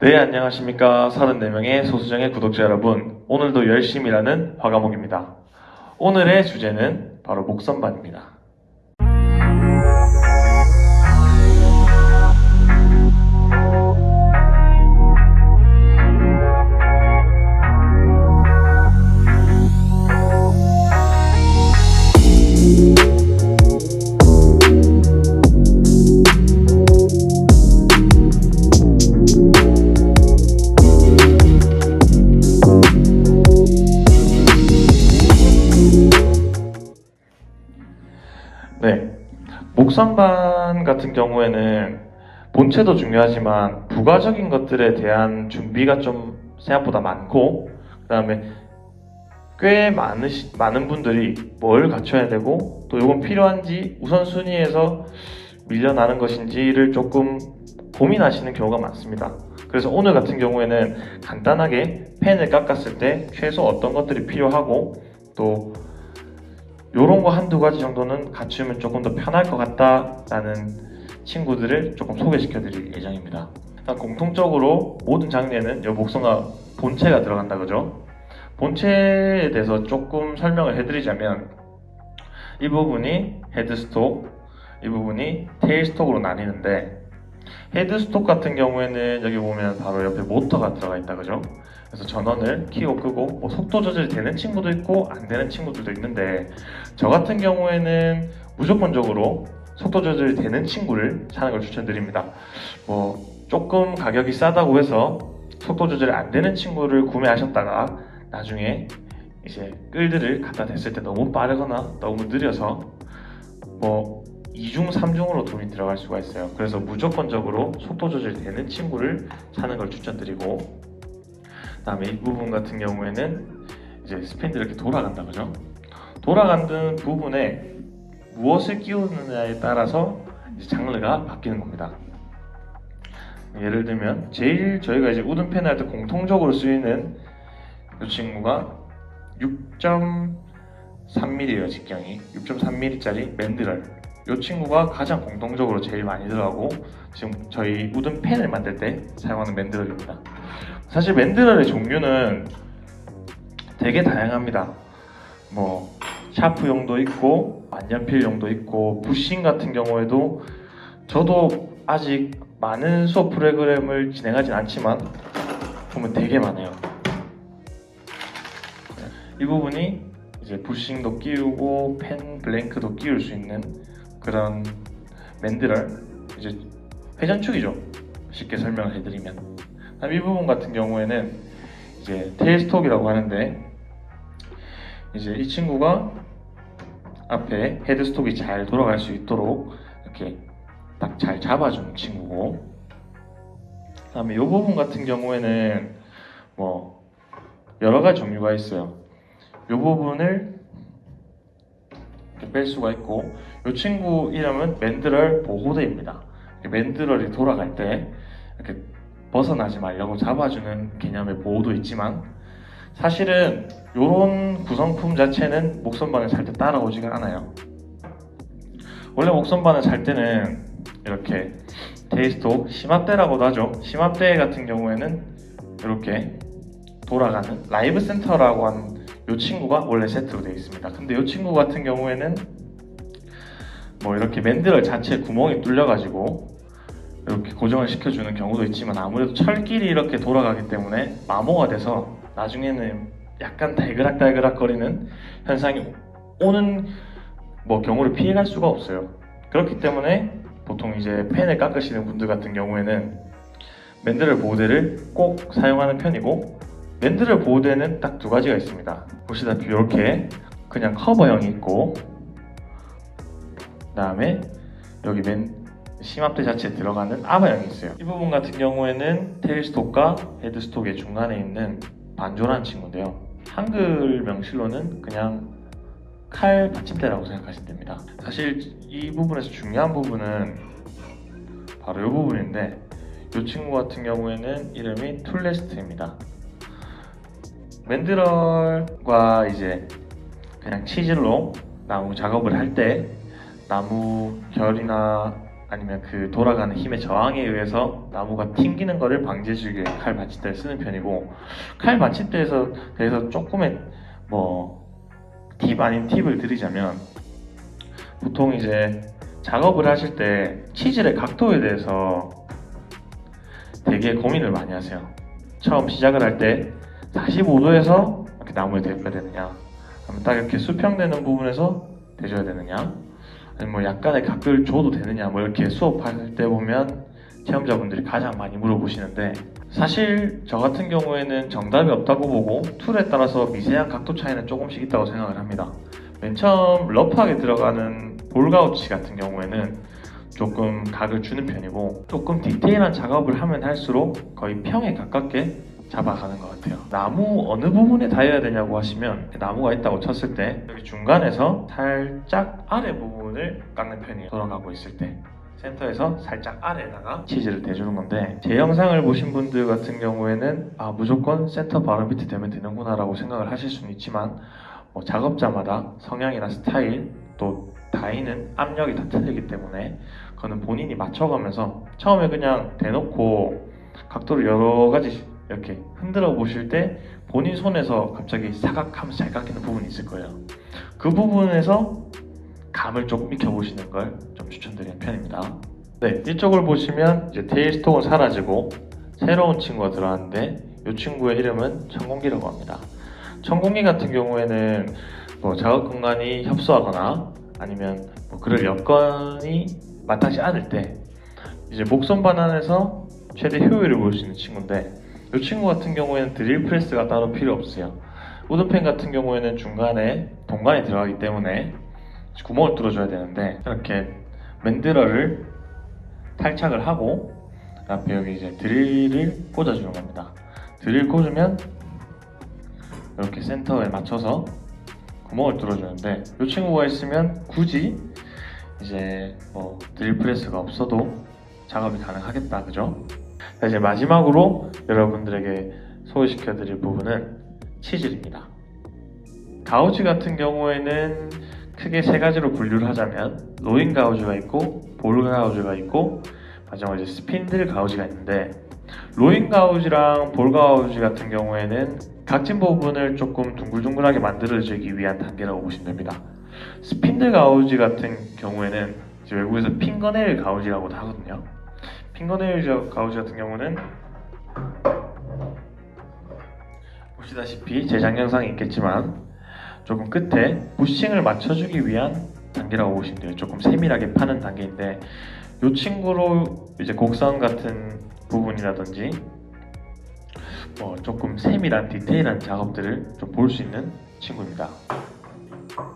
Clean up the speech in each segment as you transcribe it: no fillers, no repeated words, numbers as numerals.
네, 안녕하십니까. 34명의 소수정의 구독자 여러분. 오늘도 열심히 일하는 화가목입니다. 오늘의 주제는 바로 목선반입니다. 네, 목선반 같은 경우에는 본체도 중요하지만 부가적인 것들에 대한 준비가 좀 생각보다 많고, 그 다음에 꽤 많은 분들이 뭘 갖춰야 되고 또 이건 필요한지 우선순위에서 밀려나는 것인지를 조금 고민하시는 경우가 많습니다. 그래서 오늘 같은 경우에는 간단하게 펜을 깎았을 때 최소 어떤 것들이 필요하고 또 요런 거 한두 가지 정도는 갖추면 조금 더 편할 것 같다라는 친구들을 조금 소개시켜 드릴 예정입니다. 일단 공통적으로 모든 장르에는 요 목선과 본체가 들어간다 그죠? 본체에 대해서 조금 설명을 해드리자면 이 부분이 헤드스톡, 이 부분이 테일스톡으로 나뉘는데 헤드스톡 같은 경우에는 여기 보면 바로 옆에 모터가 들어가 있다 그죠? 그래서 전원을 켜고 끄고 뭐 속도 조절이 되는 친구도 있고 안 되는 친구들도 있는데 저 같은 경우에는 무조건적으로 속도 조절이 되는 친구를 사는 걸 추천드립니다. 뭐 조금 가격이 싸다고 해서 속도 조절이 안 되는 친구를 구매하셨다가 나중에 이제 끌들을 갖다 댔을 때 너무 빠르거나 너무 느려서 뭐 2중, 3중으로 돈이 들어갈 수가 있어요. 그래서 무조건적으로 속도 조절이 되는 친구를 사는 걸 추천드리고, 그 다음에 이 부분 같은 경우에는 이제 스핀이 이렇게 돌아간다 그죠? 돌아가는 부분에 무엇을 끼우느냐에 따라서 이제 장르가 바뀌는 겁니다. 예를 들면 제일 저희가 이제 우든 펜 할 때 공통적으로 쓰이는 이 친구가 6.3mm예요. 직경이 6.3mm짜리 맨드럴, 이 친구가 가장 공통적으로 제일 많이 들어가고 지금 저희 우든 펜을 만들 때 사용하는 맨드럴입니다. 사실 맨드럴의 종류는 되게 다양합니다. 뭐 샤프용도 있고 만년필용도 있고 부싱 같은 경우에도 저도 아직 많은 수업 프로그램을 진행하진 않지만 보면 되게 많아요. 이 부분이 이제 부싱도 끼우고 펜 블랭크도 끼울 수 있는 그런 맨드럴, 이제 회전축이죠. 쉽게 설명을 해드리면. 이 부분 같은 경우에는 이제 테일스톡이라고 하는데 이제 이 친구가 앞에 헤드스톡이 잘 돌아갈 수 있도록 이렇게 딱 잘 잡아주는 친구고, 그다음에 이 부분 같은 경우에는 뭐 여러 가지 종류가 있어요. 이 부분을 이렇게 뺄 수가 있고, 이 친구 이름은 맨드럴 보호대입니다. 맨드럴이 돌아갈 때 이렇게 벗어나지 말려고 잡아주는 개념의 보호도 있지만 사실은 이런 구성품 자체는 목선반을 살 때 따라오지가 않아요. 원래 목선반을 살 때는 이렇게 테일스톡, 심압대라고도 하죠. 심압대 같은 경우에는 이렇게 돌아가는 라이브 센터라고 하는 이 친구가 원래 세트로 되어 있습니다. 근데 이 친구 같은 경우에는 뭐 이렇게 맨드럴 자체에 구멍이 뚫려가지고 이렇게 고정을 시켜주는 경우도 있지만 아무래도 철끼리 이렇게 돌아가기 때문에 마모가 돼서 나중에는 약간 달그락달그락 거리는 현상이 오는 뭐 경우를 피해갈 수가 없어요. 그렇기 때문에 보통 이제 펜을 깎으시는 분들 같은 경우에는 맨드럴 보호대를 꼭 사용하는 편이고, 맨드럴 보호대는 딱 두 가지가 있습니다. 보시다시피 이렇게 그냥 커버형이 있고, 그 다음에 여기 심압대 자체에 들어가는 아바형이 있어요. 이 부분 같은 경우에는 테일스톡과 헤드스톡의 중간에 있는 반조라는 친구인데요. 한글 명실로는 그냥 칼 받침대라고 생각하시면 됩니다. 사실 이 부분에서 중요한 부분은 바로 이 부분인데, 이 친구 같은 경우에는 이름이 툴레스트입니다. 맨드럴과 이제 그냥 치질로 나무 작업을 할 때 나무 결이나 아니면 그 돌아가는 힘의 저항에 의해서 나무가 튕기는 것을 방지해주기 위해 칼 받침대를 쓰는 편이고, 칼 받침대에서 대해서 조금의 팁 아닌 팁을 드리자면, 보통 이제 작업을 하실 때 치질의 각도에 대해서 되게 고민을 많이 하세요. 처음 시작을 할 때 45도에서 이렇게 나무에 대줘야 되느냐, 아니면 딱 이렇게 수평되는 부분에서 대줘야 되느냐, 아니면 뭐 약간의 각도를 줘도 되느냐, 뭐 이렇게 수업할 때 보면 체험자분들이 가장 많이 물어보시는데, 사실 저 같은 경우에는 정답이 없다고 보고 툴에 따라서 미세한 각도 차이는 조금씩 있다고 생각을 합니다. 맨 처음 러프하게 들어가는 볼가우치 같은 경우에는 조금 각을 주는 편이고, 조금 디테일한 작업을 하면 할수록 거의 평에 가깝게 잡아가는 것 같아요. 나무 어느 부분에 닿아야 되냐고 하시면, 나무가 있다고 쳤을 때 여기 중간에서 살짝 아래 부분을 깎는 편이에요. 돌아가고 있을 때 센터에서 살짝 아래에다가 치즈를 대주는 건데, 제 영상을 보신 분들 같은 경우에는 무조건 센터 바로 밑에 대면 되는구나 라고 생각을 하실 수는 있지만, 작업자마다 성향이나 스타일, 또 닿이는 압력이 다 틀리기 때문에 그거는 본인이 맞춰가면서, 처음에 그냥 대놓고 각도를 여러 가지 이렇게 흔들어 보실 때 본인 손에서 갑자기 사각하면서 잘 깎이는 부분이 있을 거예요. 그 부분에서 감을 조금 익혀보시는 걸 좀 추천드리는 편입니다. 네, 이쪽을 보시면 이제 테일스톡은 사라지고 새로운 친구가 들어왔는데, 이 친구의 이름은 천공기라고 합니다. 천공기 같은 경우에는 작업 공간이 협소하거나 아니면 그럴 여건이 마땅치 않을 때 이제 목선 반환에서 최대 효율을 볼 수 있는 친구인데, 이 친구 같은 경우에는 드릴 프레스가 따로 필요 없어요. 우드펜 같은 경우에는 중간에 동관이 들어가기 때문에 구멍을 뚫어줘야 되는데, 이렇게 맨드러를 탈착을 하고 앞에 여기 이제 드릴을 꽂아주는 겁니다. 드릴 꽂으면 이렇게 센터에 맞춰서 구멍을 뚫어주는데, 이 친구가 있으면 굳이 이제 드릴 프레스가 없어도 작업이 가능하겠다, 그죠? 자, 이제 마지막으로 여러분들에게 소개시켜드릴 부분은 치질입니다. 가우지 같은 경우에는 크게 세 가지로 분류를 하자면, 로잉 가우지가 있고 볼 가우지가 있고 마지막으로 이제 스핀들 가우지가 있는데, 로잉 가우지랑 볼 가우지 같은 경우에는 각진 부분을 조금 둥글둥글하게 만들어주기 위한 단계라고 보시면 됩니다. 스핀들 가우지 같은 경우에는 이제 외국에서 핑거네일 가우지라고도 하거든요. 핑거네일 가우지 같은 경우는 보시다시피 제작 영상이 있겠지만 조금 끝에 부싱을 맞춰주기 위한 단계라고 보시면 돼요. 조금 세밀하게 파는 단계인데, 이 친구로 이제 곡선 같은 부분이라든지 조금 세밀한 디테일한 작업들을 좀 볼 수 있는 친구입니다.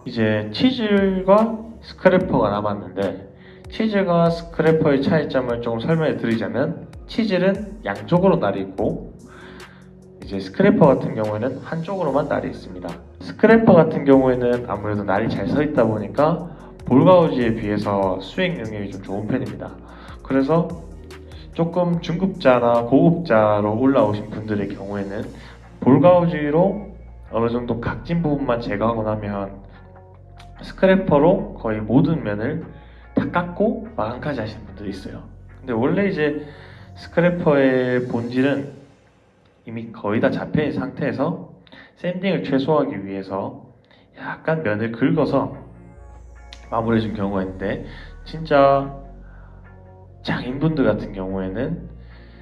이제 치즐과 스크래퍼가 남았는데, 치즐과 스크래퍼의 차이점을 조금 설명해 드리자면, 치즐은 양쪽으로 날이 있고 이제 스크래퍼 같은 경우에는 한쪽으로만 날이 있습니다. 스크래퍼 같은 경우에는 아무래도 날이 잘 서 있다 보니까 볼가우지에 비해서 수행 능력이 좀 좋은 편입니다. 그래서 조금 중급자나 고급자로 올라오신 분들의 경우에는 볼가우지로 어느 정도 각진 부분만 제거하고 나면 스크래퍼로 거의 모든 면을 다 깎고 마감까지 하시는 분들이 있어요. 근데 원래 이제 스크래퍼의 본질은 이미 거의 다 잡혀있는 상태에서 샌딩을 최소화하기 위해서 약간 면을 긁어서 마무리해준 경우가 있는데, 진짜 장인분들 같은 경우에는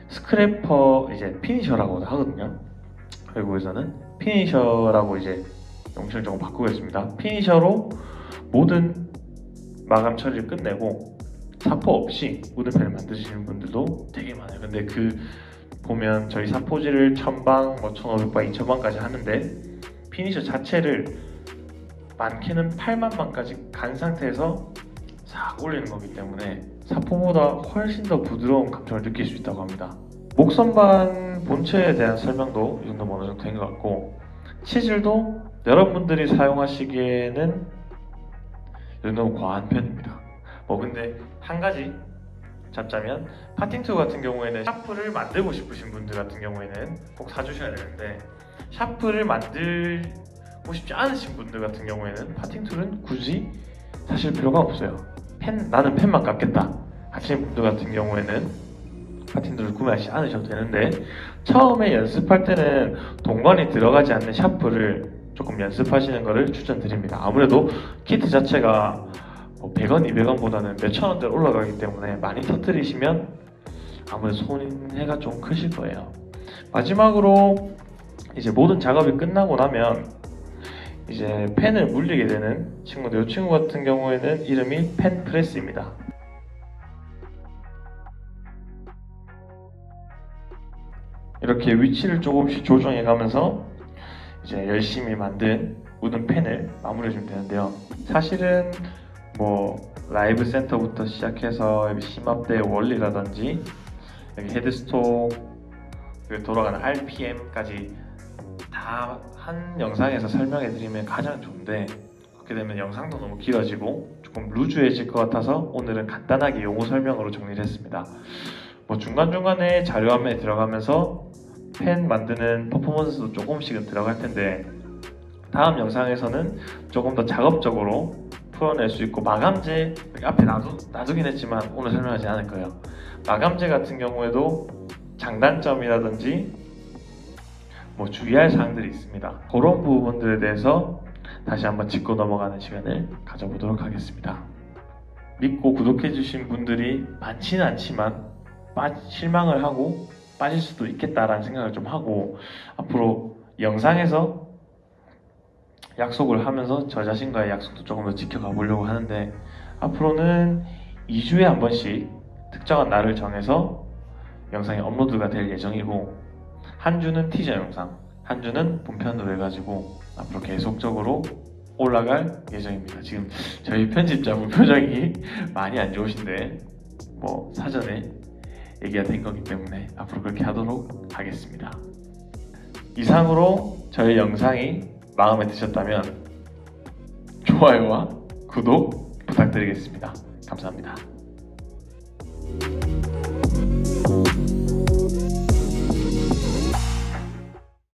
스크래퍼 이제 피니셔라고도 하거든요. 외국에서는 피니셔라고 이제 명칭을 조금 바꾸겠습니다. 피니셔로 모든 마감 처리를 끝내고 사포 없이 우드펜을 만드시는 분들도 되게 많아요. 근데 보면 저희 사포질을 1000방, 1500방, 2000방까지 하는데, 피니셔 자체를 많게는 8만 방까지 간 상태에서 싹 올리는 거기 때문에 사포보다 훨씬 더 부드러운 감촉을 느낄 수 있다고 합니다. 목선반 본체에 대한 설명도 이 정도면 어느 정도 된 것 같고, 치즐도 여러분들이 사용하시기에는 너무 과한 편입니다. 근데 한 가지 잡자면, 파팅툴 같은 경우에는 샤프를 만들고 싶으신 분들 같은 경우에는 꼭 사주셔야 되는데, 샤프를 만들고 싶지 않으신 분들 같은 경우에는 파팅툴은 굳이 사실 필요가 없어요. 나는 펜만 깎겠다 하시는 분들 같은 경우에는 파틴들을 구매하지 않으셔도 되는데, 처음에 연습할 때는 동관이 들어가지 않는 샤프를 조금 연습하시는 것을 추천드립니다. 아무래도 키트 자체가 100원, 200원보다는 몇천 원대로 올라가기 때문에 많이 터뜨리시면 아무래도 손해가 좀 크실 거예요. 마지막으로 이제 모든 작업이 끝나고 나면 이제 펜을 물리게 되는 친구들, 이 친구 같은 경우에는 이름이 펜 프레스입니다. 이렇게 위치를 조금씩 조정해 가면서 이제 열심히 만든 우든 펜을 마무리해 주면 되는데요. 사실은 뭐 라이브 센터부터 시작해서 여기 심압대 원리라든지 여기 헤드스톡, 여기 돌아가는 RPM까지 다 한 영상에서 설명해 드리면 가장 좋은데, 그렇게 되면 영상도 너무 길어지고 조금 루즈해질 것 같아서 오늘은 간단하게 용어 설명으로 정리를 했습니다. 뭐 중간중간에 자료화면에 들어가면서 펜 만드는 퍼포먼스도 조금씩은 들어갈 텐데, 다음 영상에서는 조금 더 작업적으로 풀어낼 수 있고, 마감재 여기 앞에 놔두긴 했지만 오늘 설명하지 않을 거예요. 마감재 같은 경우에도 장단점이라든지 뭐 주의할 사항들이 있습니다. 그런 부분들에 대해서 다시 한번 짚고 넘어가는 시간을 가져보도록 하겠습니다. 믿고 구독해 주신 분들이 많지는 않지만 실망을 하고 빠질 수도 있겠다라는 생각을 좀 하고, 앞으로 영상에서 약속을 하면서 저 자신과의 약속도 조금 더 지켜가 보려고 하는데, 앞으로는 2주에 한 번씩 특정한 날을 정해서 영상이 업로드가 될 예정이고, 한 주는 티저 영상, 한 주는 본편으로 해가지고 앞으로 계속적으로 올라갈 예정입니다. 지금 저희 편집자분 표정이 많이 안 좋으신데 뭐 사전에 얘기가 된 거기 때문에 앞으로 그렇게 하도록 하겠습니다. 이상으로 저희 영상이 마음에 드셨다면 좋아요와 구독 부탁드리겠습니다. 감사합니다.